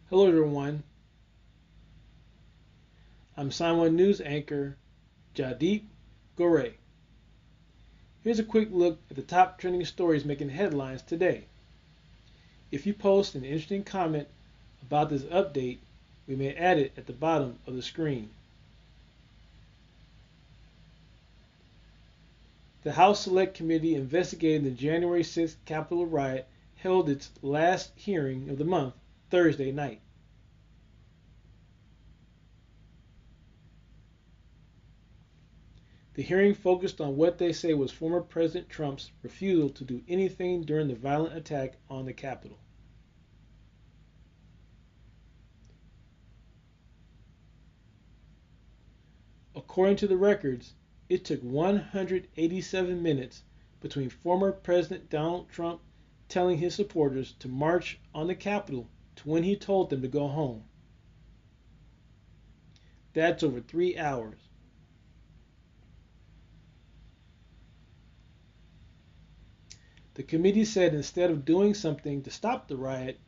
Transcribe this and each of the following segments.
Hello everyone, I'm Sign1News anchor Jadeep Gore. Here's a quick look at the top trending stories making headlines today. If you post an interesting comment about this update, we may add it at the bottom of the screen. The House Select Committee investigating the January 6th Capitol riot held its last hearing of the month Thursday night. The hearing focused on what they say was former President Trump's refusal to do anything during the violent attack on the Capitol. According to the records, it took 187 minutes between former President Donald Trump telling his supporters to march on the Capitol to when he told them to go home. That's over 3 hours. The committee said instead of doing something to stop the riot,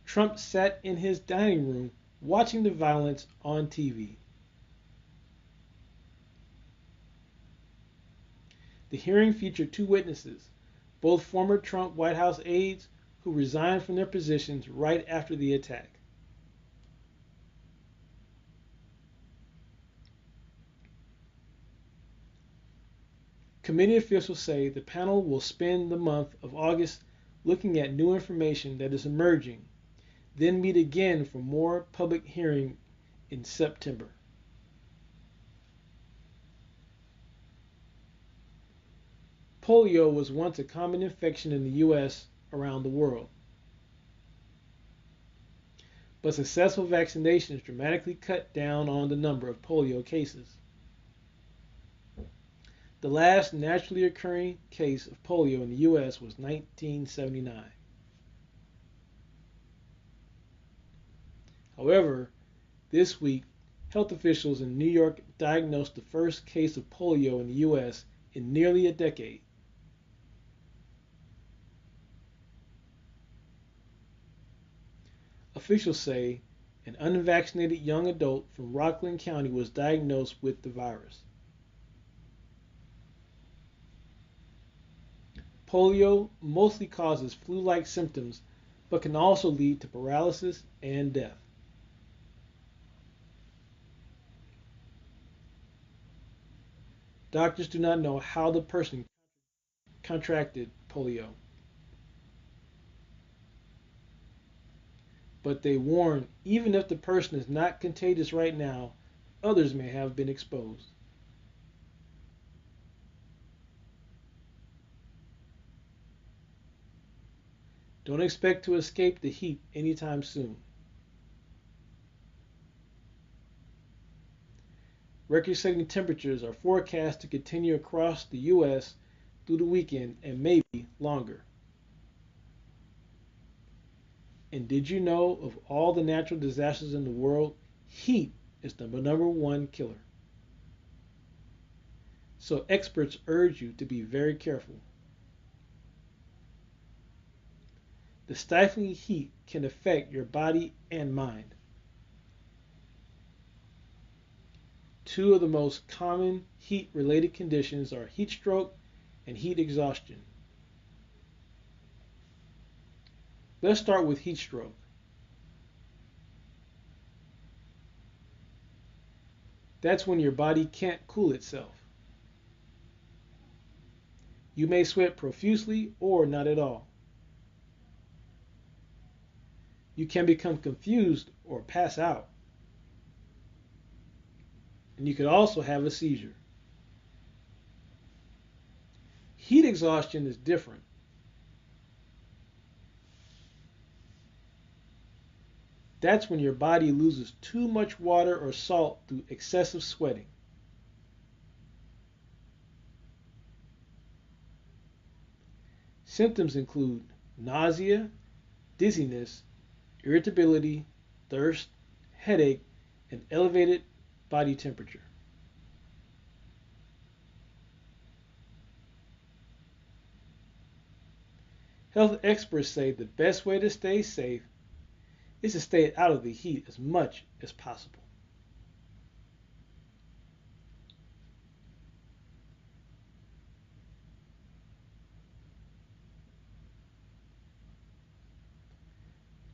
Trump sat in his dining room watching the violence on TV. The hearing featured two witnesses, both former Trump White House aides who resigned from their positions right after the attack. Committee officials say the panel will spend the month of August looking at new information that is emerging, then meet again for more public hearing in September. Polio was once a common infection in the U.S. around the world, but successful vaccinations dramatically cut down on the number of polio cases. The last naturally occurring case of polio in the U.S. was 1979. However, this week, health officials in New York diagnosed the first case of polio in the U.S. in nearly a decade. Officials say an unvaccinated young adult from Rockland County was diagnosed with the virus. Polio mostly causes flu-like symptoms, but can also lead to paralysis and death. Doctors do not know how the person contracted polio, but they warn even if the person is not contagious right now, others may have been exposed. Don't expect to escape the heat anytime soon. Record-setting temperatures are forecast to continue across the U.S. through the weekend and maybe longer. And did you know of all the natural disasters in the world, heat is the number one killer? So experts urge you to be very careful. The stifling heat can affect your body and mind. Two of the most common heat-related conditions are heat stroke and heat exhaustion. Let's start with heat stroke. That's when your body can't cool itself. You may sweat profusely or not at all. You can become confused or pass out. And you could also have a seizure. Heat exhaustion is different. That's when your body loses too much water or salt through excessive sweating. Symptoms include nausea, dizziness, irritability, thirst, headache, and elevated body temperature. Health experts say the best way to stay safe is to stay out of the heat as much as possible.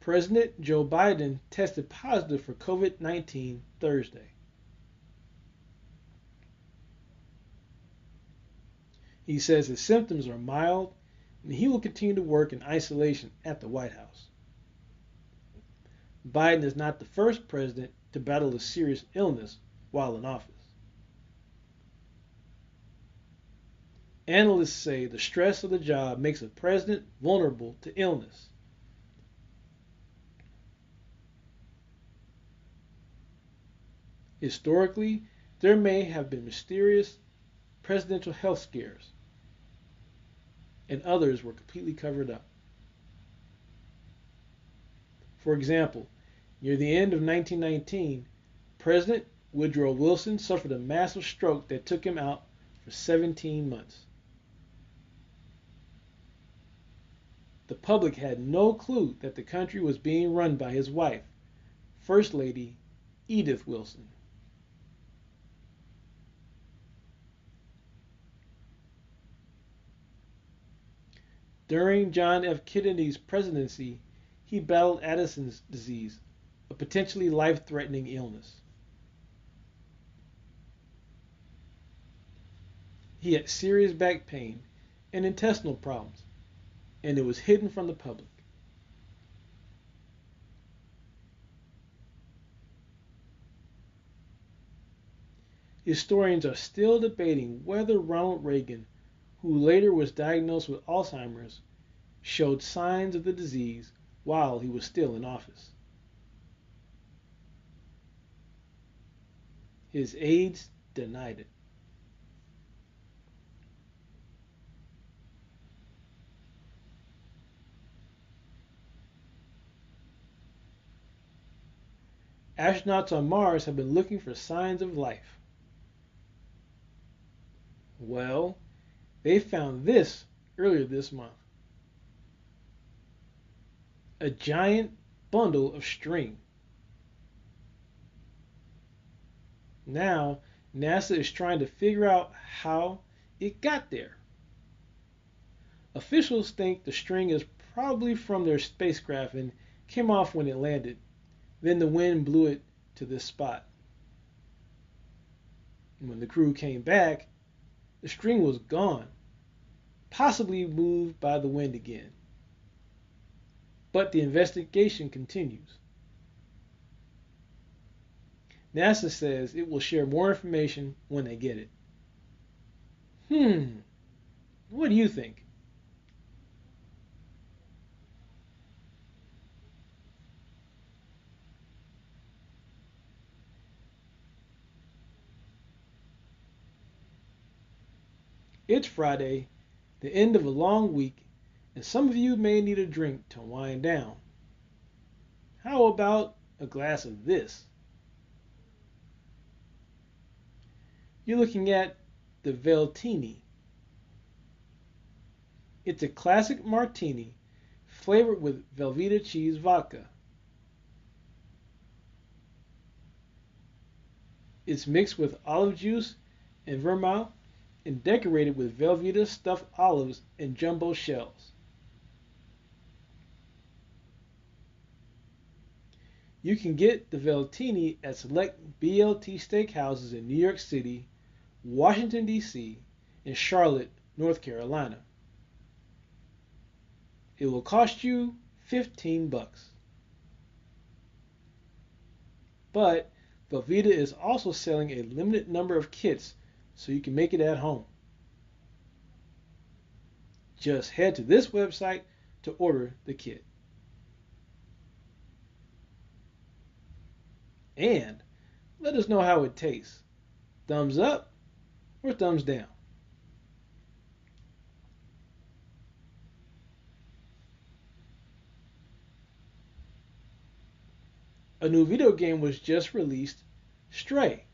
President Joe Biden tested positive for COVID-19 Thursday. He says his symptoms are mild and he will continue to work in isolation at the White House. Biden is not the first president to battle a serious illness while in office. Analysts say the stress of the job makes a president vulnerable to illness. Historically, there may have been mysterious presidential health scares, and others were completely covered up. For example, near the end of 1919, President Woodrow Wilson suffered a massive stroke that took him out for 17 months. The public had no clue that the country was being run by his wife, First Lady Edith Wilson. During John F. Kennedy's presidency, he battled Addison's disease, a potentially life-threatening illness. He had serious back pain and intestinal problems, and it was hidden from the public. Historians are still debating whether Ronald Reagan, who later was diagnosed with Alzheimer's, showed signs of the disease while he was still in office. His aides denied it. Astronauts on Mars have been looking for signs of life. Well, they found this earlier this month. A giant bundle of string. Now, NASA is trying to figure out how it got there. Officials think the string is probably from their spacecraft and came off when it landed. Then the wind blew it to this spot. When the crew came back, the string was gone, possibly moved by the wind again. But the investigation continues. NASA says it will share more information when they get it. What do you think? It's Friday, the end of a long week, and some of you may need a drink to wind down. How about a glass of this? You're looking at the Veltini. It's a classic martini flavored with Velveeta cheese vodka. It's mixed with olive juice and vermouth and decorated with Velveeta stuffed olives and jumbo shells. You can get the Veltini at select BLT steakhouses in New York City, Washington, D.C., and Charlotte, North Carolina. It will cost you $15. But Velveeta is also selling a limited number of kits so you can make it at home. Just head to this website to order the kit. And let us know how it tastes. Thumbs up or thumbs down? A new video game was just released, Stray.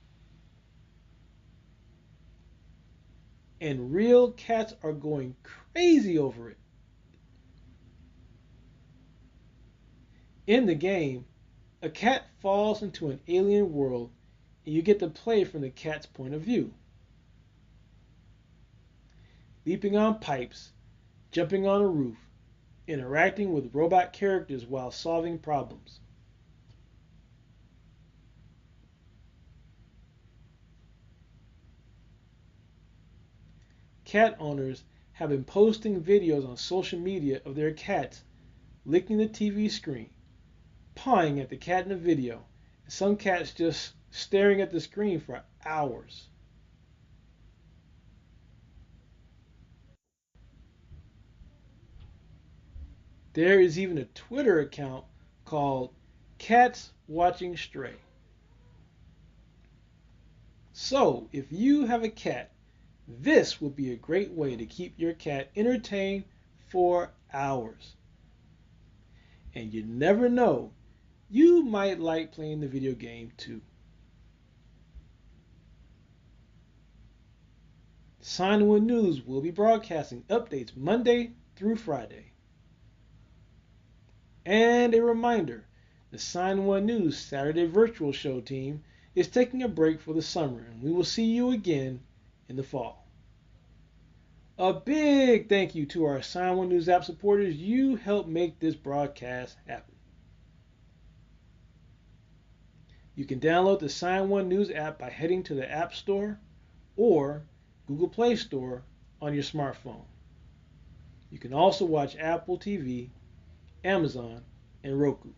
And real cats are going crazy over it. In the game, a cat falls into an alien world and you get to play from the cat's point of view. Leaping on pipes, jumping on a roof, interacting with robot characters while solving problems. Cat owners have been posting videos on social media of their cats licking the TV screen, pawing at the cat in the video, and some cats just staring at the screen for hours. There is even a Twitter account called Cats Watching Stray. So, if you have a cat, this would be a great way to keep your cat entertained for hours. And you never know, you might like playing the video game too. Sign1News will be broadcasting updates Monday through Friday. And a reminder, the Sign1News Saturday virtual show team is taking a break for the summer, and we will see you again in the fall. A big thank you to our Sign1News app supporters. You help make this broadcast happen. You can download the Sign1News app by heading to the App Store or Google Play Store on your smartphone. You can also watch Apple TV, Amazon, and Roku.